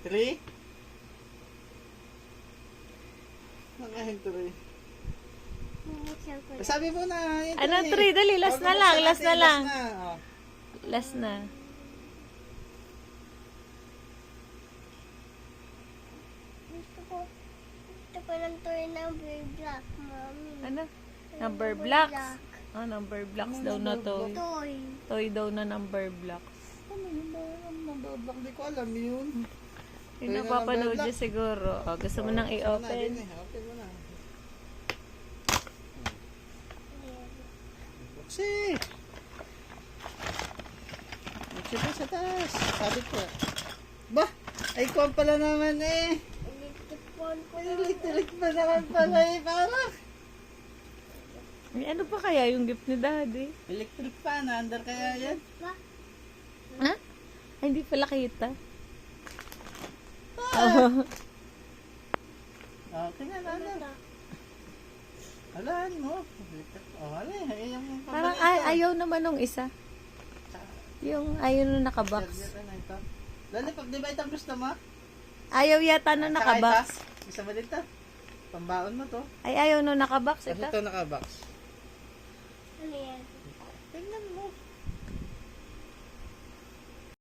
3? Nangahin 3. Sabi mo na. Ano, 3? Dali, last na lang. Last na lang. Oh. Last na. Gusto ko ng toy number black, Mommy. Ano? Number blocks. Ah, number blocks daw na to. Toy. Toy daw na number blocks. Ano yun ba? Number block? Hindi ko alam yun. Yung Toy na napapanood number niya siguro. Oh, gusto mo nang i-open? Open mo na. Buksi! Buksi pa sa taas. Sabi ko. Bah! Icon pala naman eh. Electric phone ko. Electric pa naman pala eh. Parang. Ay, ano pa kaya yung gift ni Daddy? Electric fan. Under kaya yan? Pa? Ha? Ay, hindi pala kita. Oh, tingnan under. Alaan mo. Oh, hala eh. Yung Parang ayaw naman nung isa. Yung ayaw nung nakabox. Lollipop, di ba itong gusto mo? Ayaw yata nung nakabox. Isa mo dito. Pambaon mo to. Ay, ayaw nung nakabox Kasi ito. ito nakabox. Ano yan?